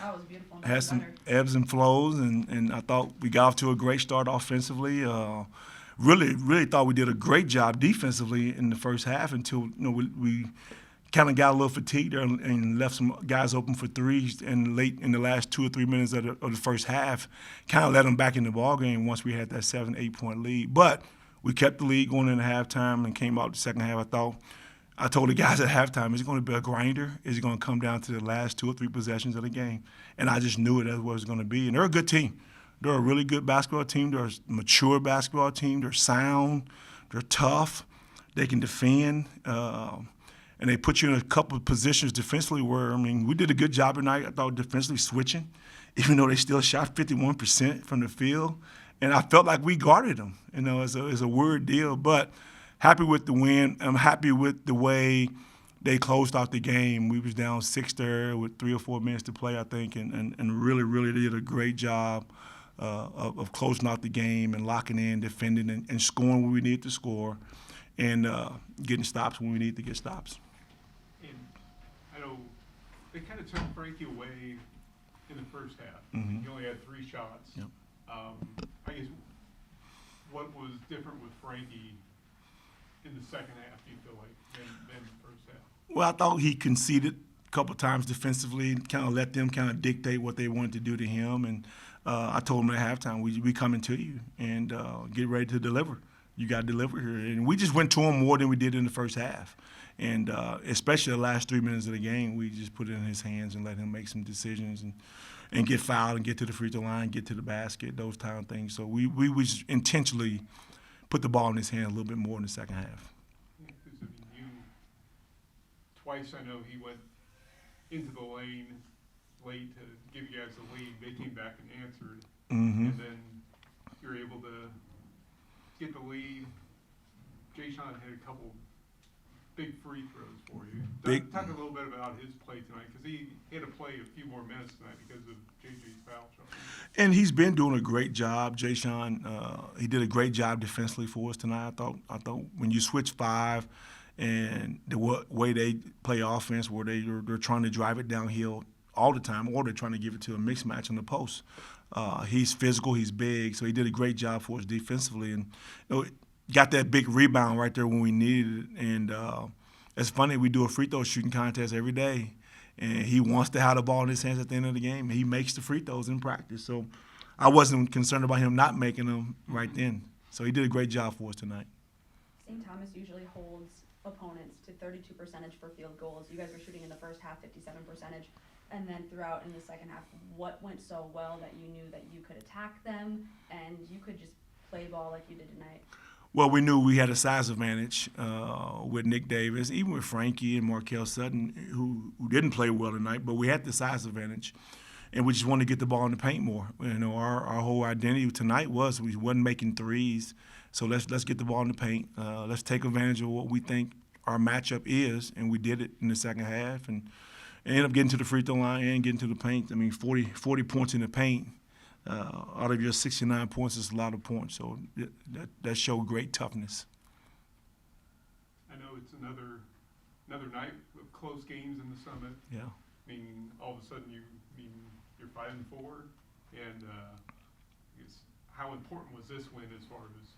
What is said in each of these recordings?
That was beautiful. Had some ebbs and flows, and I thought we got off to a great start offensively. Really thought we did a great job defensively in the first half until we kind of got a little fatigued there and left some guys open for threes and late in the last 2 or 3 minutes of the first half, kind of let them back in the ball game once we had that 7-8 point lead. But we kept the lead going into halftime and came out the second half. I told the guys at halftime, is it going to be a grinder? Is it going to come down to the last 2 or 3 possessions of the game? And I just knew that's what it was going to be. And they're a good team. They're a really good basketball team. They're a mature basketball team. They're sound. They're tough. They can defend. And they put you in a couple of positions defensively where, we did a good job tonight, I thought, defensively switching, even though they still shot 51% from the field. And I felt like we guarded them. It's a weird deal. But happy with the win. I'm happy with the way they closed out the game. We was down 6 there with 3 or 4 minutes to play, I think, and really did a great job of closing out the game and locking in, defending, and scoring when we need to score, and getting stops when we need to get stops. And I know they kind of took Frankie away in the first half. Mm-hmm. He only had 3 shots. Yep. I guess what was different with Frankie in the second half, do you feel like, than the first half? Well, I thought he conceded a couple of times defensively, kind of let them kind of dictate what they wanted to do to him. And I told him at halftime, we coming to you, and get ready to deliver. You got to deliver here. And we just went to him more than we did in the first half. And especially the last 3 minutes of the game, we just put it in his hands and let him make some decisions and get fouled and get to the free throw line, get to the basket, those kind of things. So we intentionally put the ball in his hand a little bit more in the second half. Because twice I know he went into the lane late to give you guys the lead. They came back and answered. Mm-hmm. And then you're able to get the lead. Jay Sean had a couple big free throws for you. Talk a little bit about his play tonight, because he had to play a few more minutes tonight because of JJ's foul trouble. And he's been doing a great job, Jay Sean. He did a great job defensively for us tonight. I thought when you switch 5 and the way they play offense, where they're trying to drive it downhill all the time, or they're trying to give it to a mixed match on the post. He's physical, he's big, so he did a great job for us defensively, and got that big rebound right there when we needed it. And it's funny, we do a free throw shooting contest every day, and he wants to have the ball in his hands at the end of the game. He makes the free throws in practice, so I wasn't concerned about him not making them right then. So he did a great job for us tonight. St. Thomas usually holds opponents to 32% for field goals. You guys were shooting in the first half 57%, and then throughout in the second half, what went so well that you knew that you could attack them and you could just play ball like you did tonight? Well, we knew we had a size advantage with Nick Davis, even with Frankie and Markel Sutton, who didn't play well tonight, but we had the size advantage, and we just wanted to get the ball in the paint more. Our whole identity tonight was we wasn't making threes, so let's get the ball in the paint. Let's take advantage of what we think our matchup is, and we did it in the second half, and ended up getting to the free throw line and getting to the paint. 40 points in the paint. Out of your 69 points is a lot of points, so that showed great toughness. I know it's another night of close games in the Summit. Yeah. All of a sudden you're 5-4, and I guess how important was this win as far as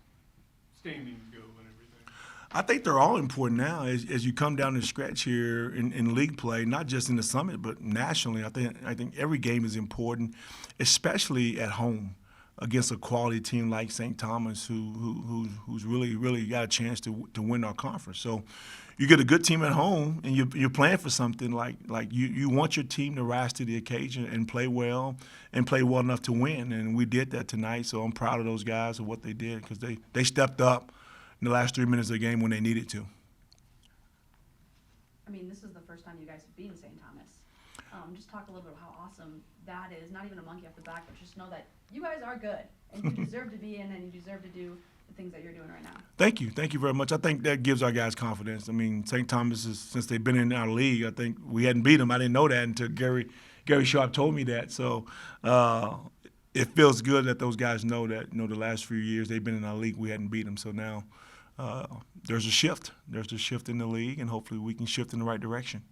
standings go and everything? I think they're all important now as you come down the stretch here in league play, not just in the Summit, but nationally. I think every game is important, especially at home against a quality team like St. Thomas, who's really got a chance to win our conference. So you get a good team at home, and you're playing for something like you want your team to rise to the occasion and play well enough to win, and we did that tonight. So I'm proud of those guys and what they did, because they stepped up in the last 3 minutes of the game when they needed to. This is the first time you guys have beaten St. Thomas. Just talk a little bit about how awesome that is. Not even a monkey off the back, but just know that you guys are good, and you deserve to be in, and you deserve to do the things that you're doing right now. Thank you very much. I think that gives our guys confidence. St. Thomas since they've been in our league, I think we hadn't beat them. I didn't know that until Gary Sharp told me that. So it feels good that those guys know that. The last few years they've been in our league, we hadn't beat them. So now there's a shift. There's a shift in the league, and hopefully we can shift in the right direction.